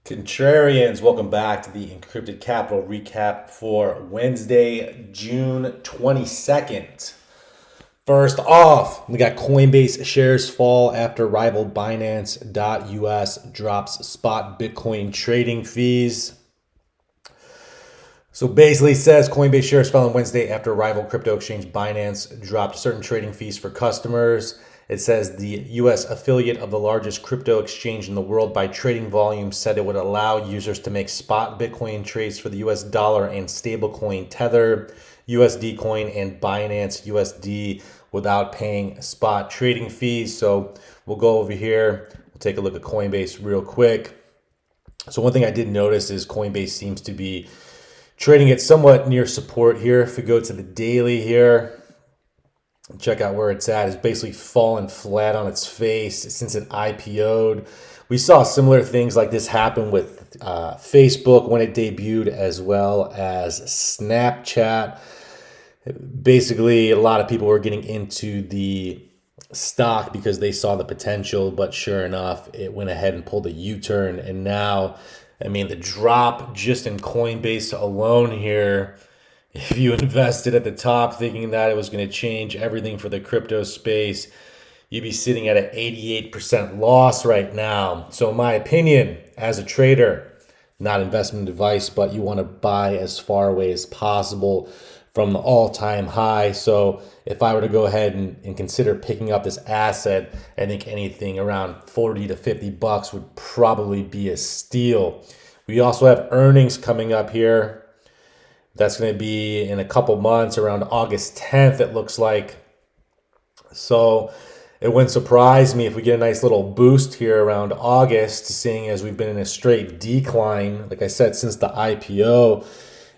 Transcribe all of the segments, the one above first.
Contrarians, welcome back to the Encrypted Capital Recap for Wednesday, June 22nd. First off, we got Coinbase shares fall after rival Binance.us drops spot Bitcoin trading fees. So basically it says Coinbase shares fell on Wednesday after rival crypto exchange Binance dropped certain trading fees for customers. It says the U.S. affiliate of the largest crypto exchange in the world by trading volume said it would allow users to make spot Bitcoin trades for the U.S. dollar and stablecoin Tether, USD coin, and Binance USD without paying spot trading fees. So we'll go over here. We'll take a look at Coinbase real quick. So one thing I did notice is Coinbase seems to be trading at somewhat near support here. If we go to the daily here, check out where it's at. It's basically fallen flat on its face since it IPO'd. We saw similar things like this happen with Facebook when it debuted, as well as Snapchat. Basically, a lot of people were getting into the stock because they saw the potential, but sure enough, it went ahead and pulled a U-turn. And now, the drop just in Coinbase alone here, if you invested at the top thinking that it was going to change everything for the crypto space, you'd be sitting at an 88% loss right now. So in my opinion, as a trader, not investment advice, but you want to buy as far away as possible from the all-time high. So if I were to go ahead and consider picking up this asset, I think anything around 40 to 50 bucks would probably be a steal. We also have earnings coming up here. That's going to be in a couple months, around August 10th, it looks like. So it wouldn't surprise me if we get a nice little boost here around August, seeing as we've been in a straight decline, like I said, since the IPO.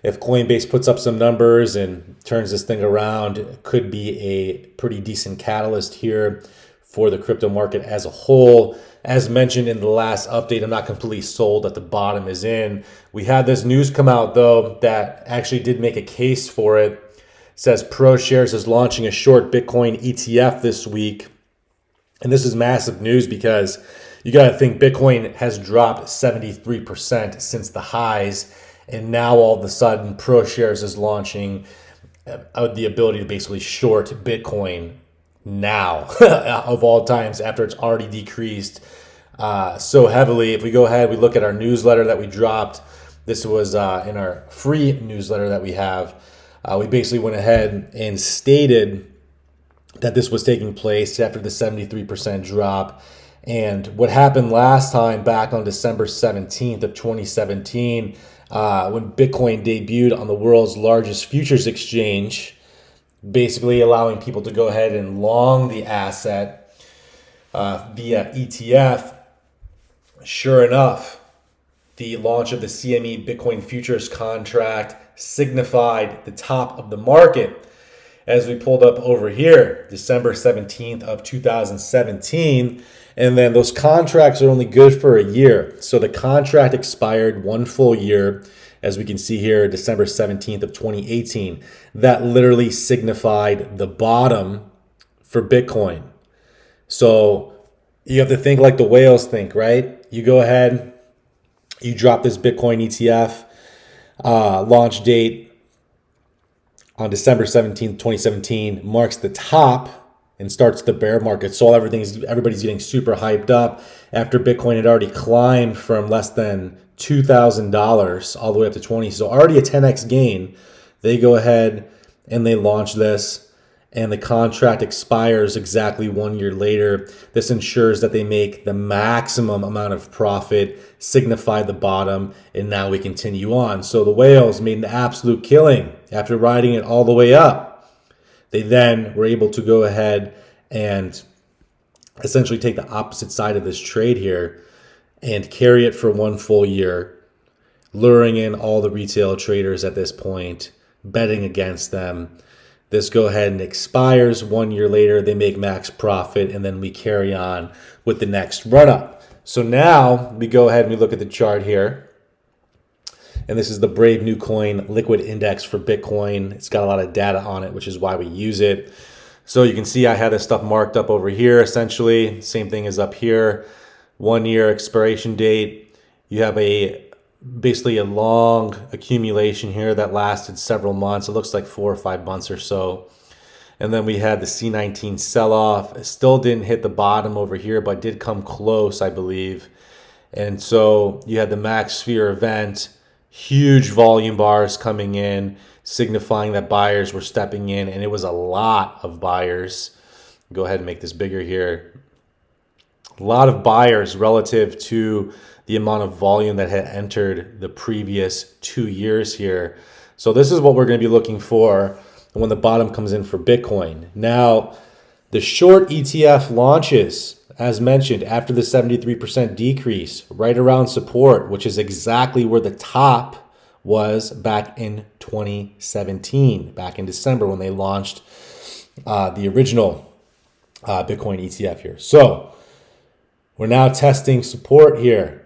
If Coinbase puts up some numbers and turns this thing around, it could be a pretty decent catalyst here for the crypto market as a whole. As mentioned in the last update, I'm not completely sold that the bottom is in. We had this news come out, though, that actually did make a case for it. It says Proshares is launching a short Bitcoin ETF this week. And this is massive news because you got to think Bitcoin has dropped 73% since the highs. And now all of a sudden, Proshares is launching the ability to basically short Bitcoin now of all times, after it's already decreased so heavily. If we go ahead, we look at our newsletter that we dropped. This was in our free newsletter that we have. We basically went ahead and stated that this was taking place after the 73% drop. And what happened last time, back on December 17th of 2017, when Bitcoin debuted on the world's largest futures exchange, basically allowing people to go ahead and long the asset via ETF. Sure enough, the launch of the CME Bitcoin futures contract signified the top of the market. As we pulled up over here, December 17th of 2017, and then those contracts are only good for a year. So the contract expired one full year, as we can see here, December 17th of 2018. That literally signified the bottom for Bitcoin. So you have to think like the whales think, right? You go ahead, you drop this Bitcoin ETF, launch date on December 17th, 2017, marks the top and starts the bear market. So everybody's getting super hyped up after Bitcoin had already climbed from less than $2,000 all the way up to 20. So already a 10x gain. They go ahead and they launch this, and the contract expires exactly 1 year later. This ensures that they make the maximum amount of profit, signify the bottom, and now we continue on. So the whales made an absolute killing after riding it all the way up. They then were able to go ahead and essentially take the opposite side of this trade here and carry it for one full year, luring in all the retail traders at this point, betting against them. This go ahead and expires 1 year later. They make max profit, and then we carry on with the next run up. So now we go ahead and we look at the chart here. And this is the Brave New Coin Liquid Index for Bitcoin. It's got a lot of data on it, which is why we use it. So you can see I had this stuff marked up over here, essentially. Same thing as up here. 1 year expiration date. You have basically a long accumulation here that lasted several months. It looks like 4 or 5 months or so. And then we had the C19 sell-off. It still didn't hit the bottom over here, but did come close, I believe. And so you had the max sphere event, huge volume bars coming in, signifying that buyers were stepping in, and it was a lot of buyers. Go ahead and make this bigger here. A lot of buyers relative to the amount of volume that had entered the previous 2 years here. So this is what we're going to be looking for when the bottom comes in for Bitcoin. Now, the short ETF launches, as mentioned, after the 73% decrease, right around support, which is exactly where the top was back in 2017, back in December when they launched the original Bitcoin ETF here. So we're now testing support here.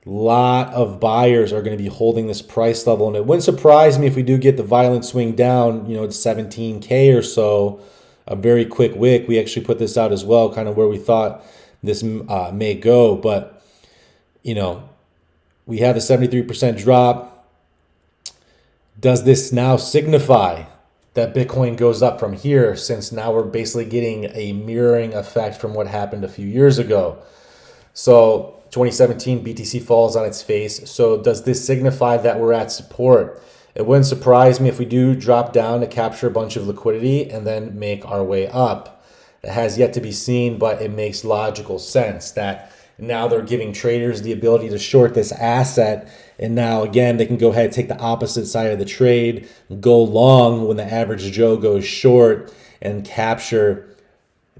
A lot of buyers are going to be holding this price level, and it wouldn't surprise me if we do get the violent swing down, to 17K or so, a very quick wick. We actually put this out as well, kind of where we thought this may go, but we have the 73% drop. Does this now signify that Bitcoin goes up from here, since now we're basically getting a mirroring effect from what happened a few years ago? So 2017 BTC falls on its face. So does this signify that we're at support? It wouldn't surprise me if we do drop down to capture a bunch of liquidity and then make our way up. It has yet to be seen, but it makes logical sense that now they're giving traders the ability to short this asset. And now, again, they can go ahead and take the opposite side of the trade, go long when the average Joe goes short, and capture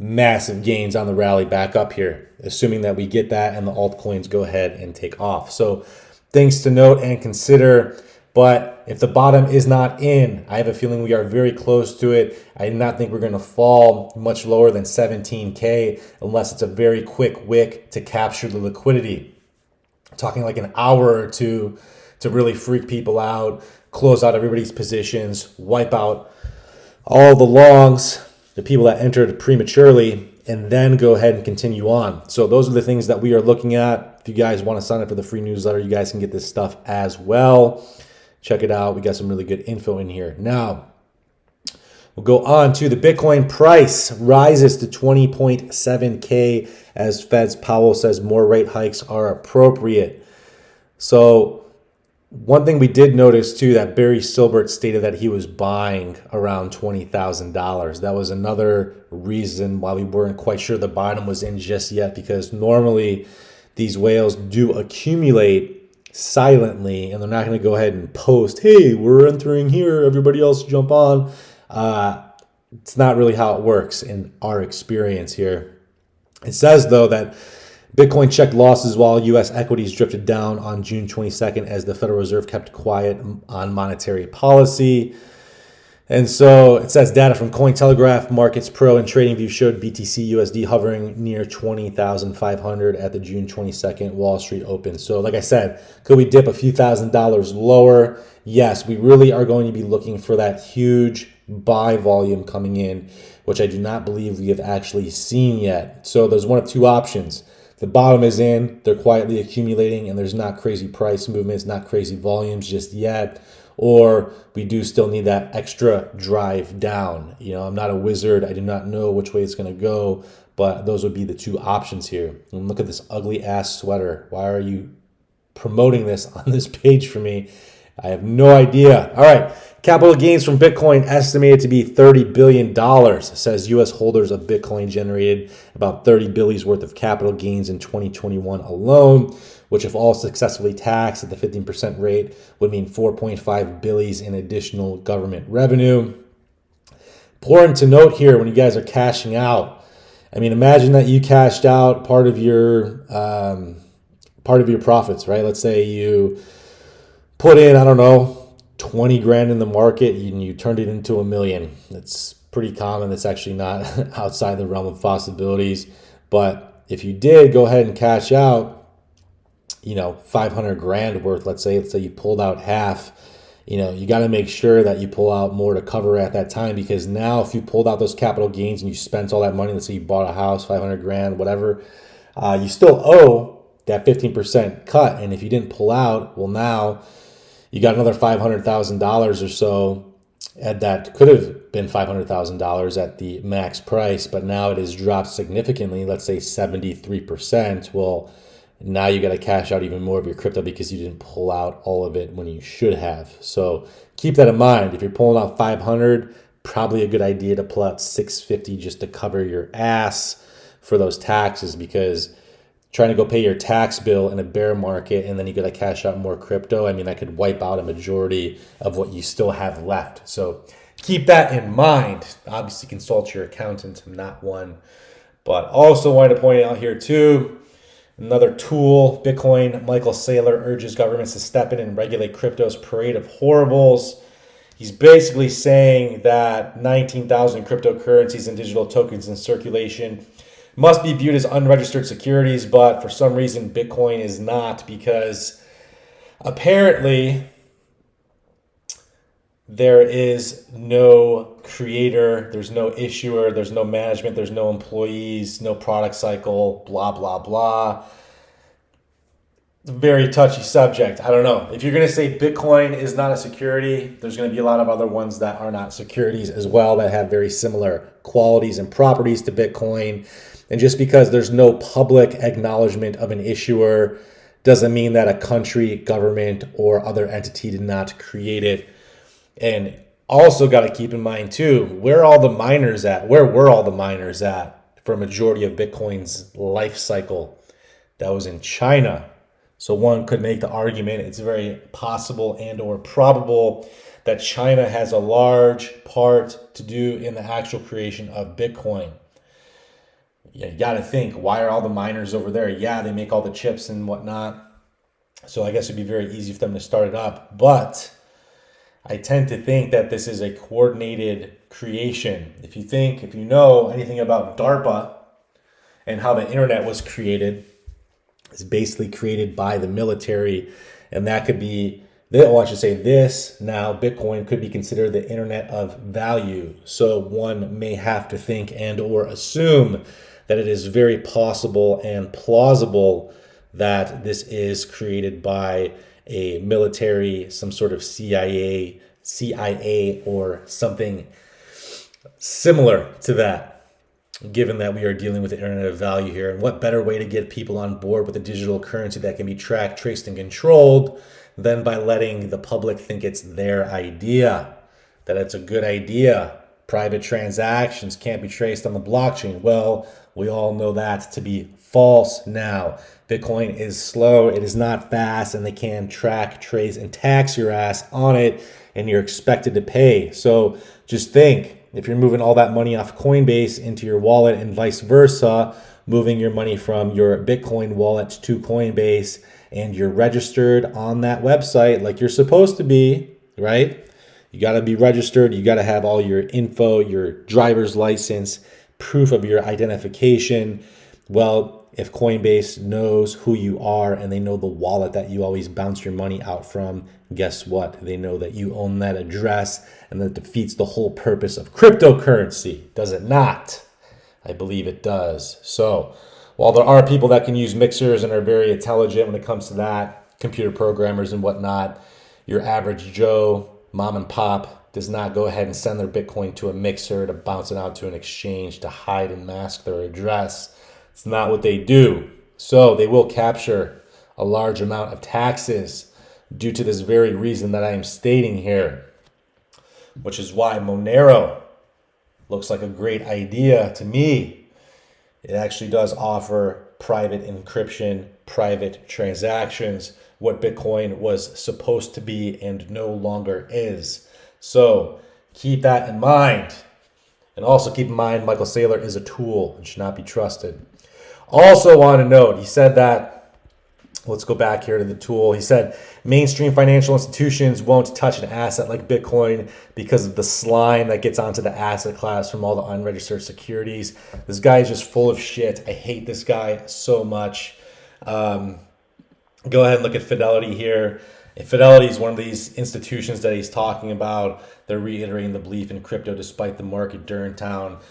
massive gains on the rally back up here, assuming that we get that and the altcoins go ahead and take off. So things to note and consider. But if the bottom is not in, I have a feeling we are very close to it. I do not think we're going to fall much lower than 17K unless it's a very quick wick to capture the liquidity. Talking like an hour or two to really freak people out, close out everybody's positions, wipe out all the longs, the people that entered prematurely, and then go ahead and continue on. So those are the things that we are looking at. If you guys want to sign up for the free newsletter, you guys can get this stuff as well. Check it out. We got some really good info in here. Now, we'll go on to the Bitcoin price rises to 20.7K as Fed's Powell says more rate hikes are appropriate. So one thing we did notice too, that Barry Silbert stated that he was buying around $20,000. That was another reason why we weren't quite sure the bottom was in just yet, because normally these whales do accumulate silently and they're not going to go ahead and post, hey, we're entering here, everybody else jump on. It's not really how it works in our experience here. It says, though, that Bitcoin checked losses while U.S. equities drifted down on June 22nd as the Federal Reserve kept quiet on monetary policy. And so it says data from Cointelegraph, Markets Pro, and TradingView showed BTC USD hovering near 20,500 at the June 22nd Wall Street open. So like I said, could we dip a few $1,000s lower? Yes, we really are going to be looking for that huge buy volume coming in, which I do not believe we have actually seen yet. So there's one of two options. The bottom is in, they're quietly accumulating, and there's not crazy price movements, not crazy volumes just yet. Or we do still need that extra drive down. I'm not a wizard. I do not know which way it's going to go, but those would be the two options here. And look at this ugly ass sweater. Why are you promoting this on this page for me? I have no idea. All right. Capital gains from Bitcoin estimated to be $30 billion. It says U.S. holders of Bitcoin generated about $30 billion worth of capital gains in 2021 alone, which if all successfully taxed at the 15% rate would mean $4.5 billion in additional government revenue. Important to note here when you guys are cashing out. I mean, imagine that you cashed out part of your profits, right? Let's say you put in, 20 grand in the market and you turned it into $1 million. That's pretty common. That's actually not outside the realm of possibilities. But if you did go ahead and cash out, 500 grand worth, let's say you pulled out half, you got to make sure that you pull out more to cover at that time, because now if you pulled out those capital gains and you spent all that money, let's say you bought a house, 500 grand, whatever, you still owe that 15% cut. And if you didn't pull out, well, now you got another $500,000 or so. And that could have been $500,000 at the max price, but now it has dropped significantly, let's say 73%. Well, now you got to cash out even more of your crypto because you didn't pull out all of it when you should have. So keep that in mind. If you're pulling out 500, probably a good idea to pull out 650 just to cover your ass for those taxes, because trying to go pay your tax bill in a bear market and then you got to cash out more crypto, I mean, that could wipe out a majority of what you still have left. So keep that in mind. Obviously, consult your accountant. I'm not one. But also wanted to point out here too, another tool, Bitcoin. Michael Saylor urges governments to step in and regulate crypto's parade of horribles. He's basically saying that 19,000 cryptocurrencies and digital tokens in circulation must be viewed as unregistered securities, but for some reason Bitcoin is not, because apparently there is no creator, there's no issuer, there's no management, there's no employees, no product cycle, blah, blah, blah. Very touchy subject. I don't know. If you're going to say Bitcoin is not a security, there's going to be a lot of other ones that are not securities as well that have very similar qualities and properties to Bitcoin. And just because there's no public acknowledgement of an issuer doesn't mean that a country, government, or other entity did not create it. And also got to keep in mind too, where are all the miners at? Where were all the miners at for a majority of Bitcoin's life cycle? That was in China. So one could make the argument it's very possible and or probable that China has a large part to do in the actual creation of Bitcoin. You got to think, why are all the miners over there? Yeah, they make all the chips and whatnot. So I guess it'd be very easy for them to start it up. But I tend to think that this is a coordinated creation. If you know anything about DARPA and how the internet was created, it's basically created by the military. And that could be, I should say this now, Bitcoin could be considered the internet of value. So one may have to think and or assume that it is very possible and plausible that this is created by a military, some sort of CIA or something similar to that, given that we are dealing with the internet of value here. And what better way to get people on board with a digital currency that can be tracked, traced, and controlled than by letting the public think it's their idea, that it's a good idea. Private transactions can't be traced on the blockchain. Well, we all know that to be false now. Bitcoin is slow, it is not fast, and they can track, trace, and tax your ass on it, and you're expected to pay. So just think, if you're moving all that money off Coinbase into your wallet and vice versa, moving your money from your Bitcoin wallet to Coinbase, and you're registered on that website like you're supposed to be, right? You got to be registered. You got to have all your info, your driver's license, proof of your identification. Well, if Coinbase knows who you are and they know the wallet that you always bounce your money out from, guess what? They know that you own that address, and that defeats the whole purpose of cryptocurrency. Does it not? I believe it does. So while there are people that can use mixers and are very intelligent when it comes to that, computer programmers and whatnot, your average Joe, mom and pop, does not go ahead and send their Bitcoin to a mixer to bounce it out to an exchange to hide and mask their address. It's not what they do. So they will capture a large amount of taxes due to this very reason that I am stating here, which is why Monero looks like a great idea to me. It actually does offer private encryption, private transactions, what Bitcoin was supposed to be and no longer is. So keep that in mind. And also keep in mind, Michael Saylor is a tool and should not be trusted. Also want to note, he said that, let's go back here to the tool. He said, mainstream financial institutions won't touch an asset like Bitcoin because of the slime that gets onto the asset class from all the unregistered securities. This guy is just full of shit. I hate this guy so much. Go ahead and look at Fidelity here. Fidelity is one of these institutions that he's talking about. They're reiterating the belief in crypto despite the market downturn.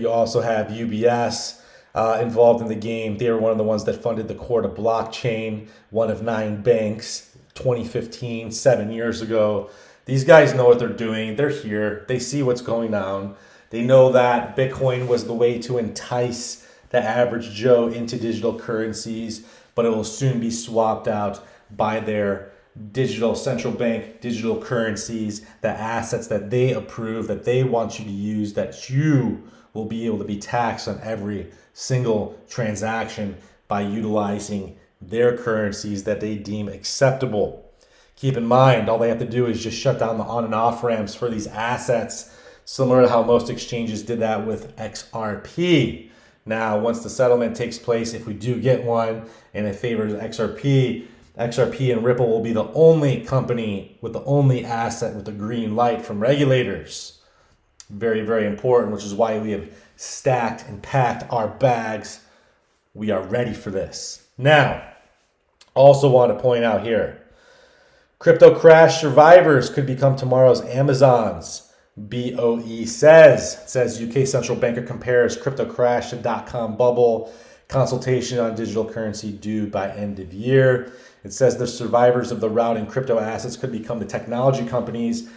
You also have UBS. involved in the game. They were one of the ones that funded the core to blockchain, one of 9 banks, 2015, 7 years ago. These guys know what they're doing. They're here. They see what's going on. They know that Bitcoin was the way to entice the average Joe into digital currencies, but it will soon be swapped out by their digital central bank digital currencies, the assets that they approve, that they want you to use, that you will be able to be taxed on every single transaction by utilizing their currencies that they deem acceptable. Keep in mind, all they have to do is just shut down the on and off ramps for these assets, similar to how most exchanges did that with XRP. Now, once the settlement takes place, if we do get one and it favors XRP and Ripple will be the only company with the only asset with the green light from regulators. Very, very important, which is why we have stacked and packed our bags. We are ready for this. Now, also want to point out here, crypto crash survivors could become tomorrow's Amazons. BOE says. It says UK central banker compares crypto crash to .com bubble. Consultation on digital currency due by end of year. It says the survivors of the rout in crypto assets could become the technology companies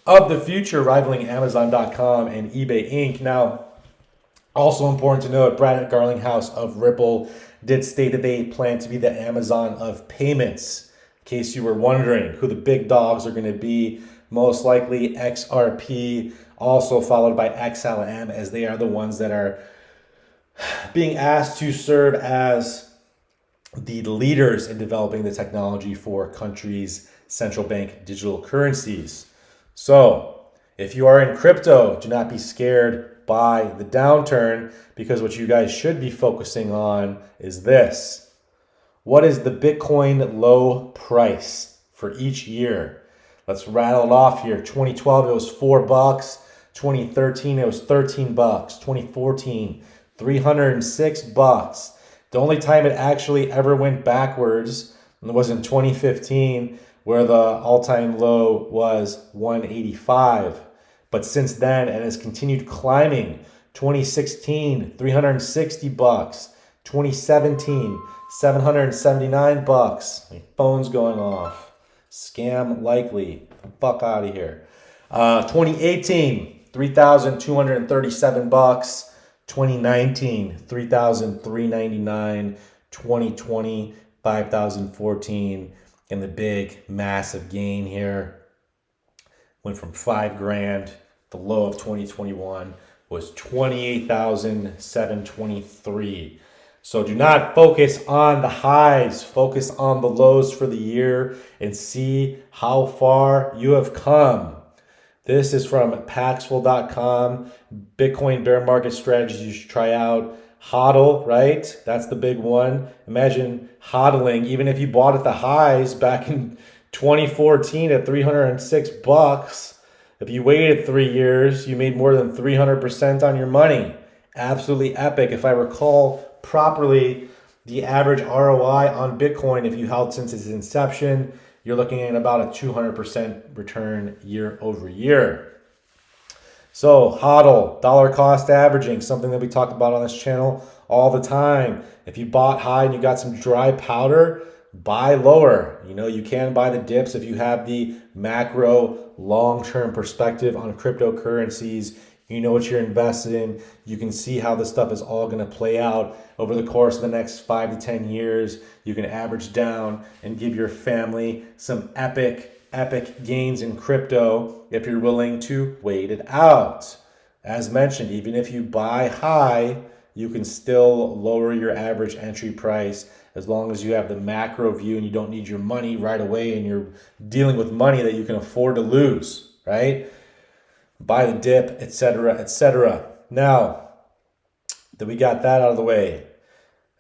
of the future, rivaling Amazon.com and eBay Inc. Now, also important to note, Brad Garlinghouse of Ripple did state that they plan to be the Amazon of payments. In case you were wondering who the big dogs are going to be, most likely XRP, also followed by XLM, as they are the ones that are being asked to serve as the leaders in developing the technology for countries' central bank digital currencies. So, if you are in crypto, do not be scared by the downturn, because what you guys should be focusing on is this. What is the Bitcoin low price for each year? Let's rattle it off here. 2012, it was $4. 2013, it was $13. 2014, $306. The only time it actually ever went backwards was in 2015, where the all-time low was 185. But since then, it has continued climbing. 2016, $360. 2017, $779. My phone's going off. Scam likely. Fuck out of here. 2018, $3,237. 2019, $3,399. 2020, $5,014. And the big, massive gain here went from $5,000. The low of 2021 was $28,723. So do not focus on the highs. Focus on the lows for the year and see how far you have come. This is from Paxful.com. Bitcoin bear market strategies you should try out. HODL, right? That's the big one. Imagine hodling, even if you bought at the highs back in 2014 at $306. If you waited 3 years, you made more than 300% on your money. Absolutely epic. If I recall properly, the average ROI on Bitcoin, if you held since its inception, you're looking at about a 200% return year over year. So HODL, dollar cost averaging, something that we talk about on this channel all the time. If you bought high and you got some dry powder, buy lower. You know, you can buy the dips if you have the macro long-term perspective on cryptocurrencies. You know what you're invested in. You can see how this stuff is all going to play out over the course of the next 5 to 10 years. You can average down and give your family some epic gains in crypto if you're willing to wait it out. As mentioned, even if you buy high, you can still lower your average entry price as long as you have the macro view and you don't need your money right away and you're dealing with money that you can afford to lose, right? Buy the dip, etc., etc. Now that we got that out of the way,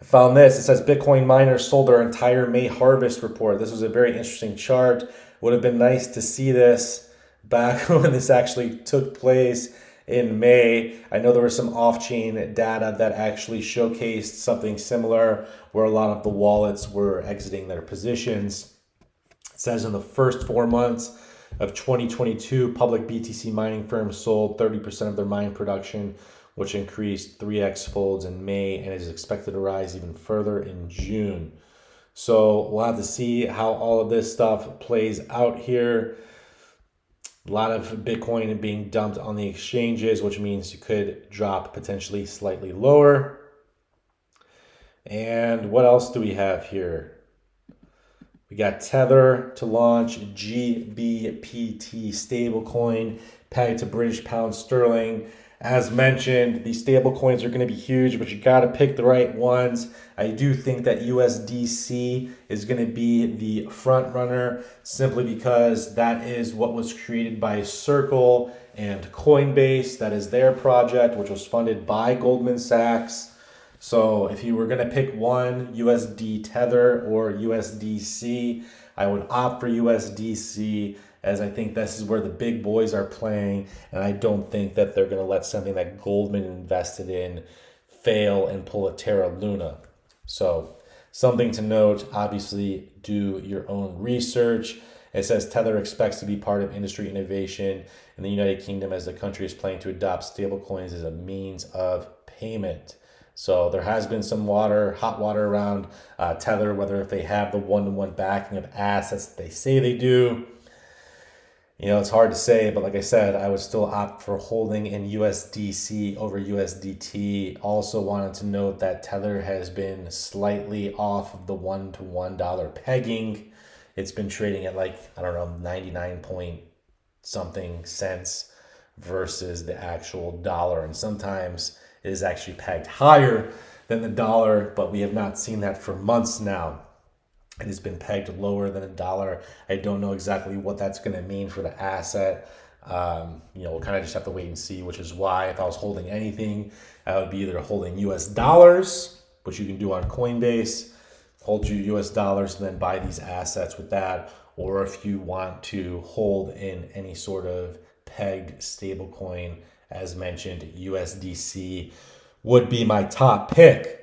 I found this. It says Bitcoin miners sold their entire May harvest report. This was a very interesting chart. Would have been nice to see this back when this actually took place in May. I know there was some off-chain data that actually showcased something similar where a lot of the wallets were exiting their positions. It says in the first 4 months of 2022, public BTC mining firms sold 30% of their mine production, which increased 3x folds in May and is expected to rise even further in June. So we'll have to see how all of this stuff plays out here. A lot of Bitcoin being dumped on the exchanges, which means you could drop potentially slightly lower. And what else do we have here? We got Tether to launch GBPT stablecoin pegged to British pound sterling. As mentioned, these stablecoins are going to be huge, but you got to pick the right ones. I do think that USDC is going to be the front runner simply because that is what was created by Circle and Coinbase. That is their project, which was funded by Goldman Sachs. So if you were going to pick one, USD Tether or USDC, I would opt for USDC, as I think this is where the big boys are playing, and I don't think that they're going to let something that Goldman invested in fail and pull a Terra Luna. So something to note, obviously do your own research. It says Tether expects to be part of industry innovation in the United Kingdom as the country is planning to adopt stablecoins as a means of payment. So there has been some hot water around Tether, whether if they have the one-to-one backing of assets that they say they do. You know, it's hard to say, but like I said, I would still opt for holding in USDC over USDT. Also wanted to note that Tether has been slightly off of the $1 pegging. It's been trading at 99 point something cents versus the actual dollar. And sometimes it is actually pegged higher than the dollar, but we have not seen that for months now. It has been pegged lower than a dollar. I don't know exactly what that's going to mean for the asset. We'll kind of just have to wait and see, which is why if I was holding anything, I would be either holding US dollars, which you can do on Coinbase, hold your US dollars and then buy these assets with that. Or if you want to hold in any sort of pegged stablecoin, as mentioned, USDC would be my top pick.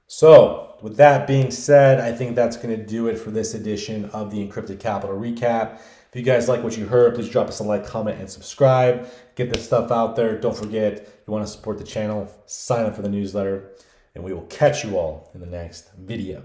So with that being said, I think that's going to do it for this edition of the Encrypted Capital Recap. If you guys like what you heard, please drop us a like, comment, and subscribe. Get this stuff out there. Don't forget, if you want to support the channel, sign up for the newsletter, and we will catch you all in the next video.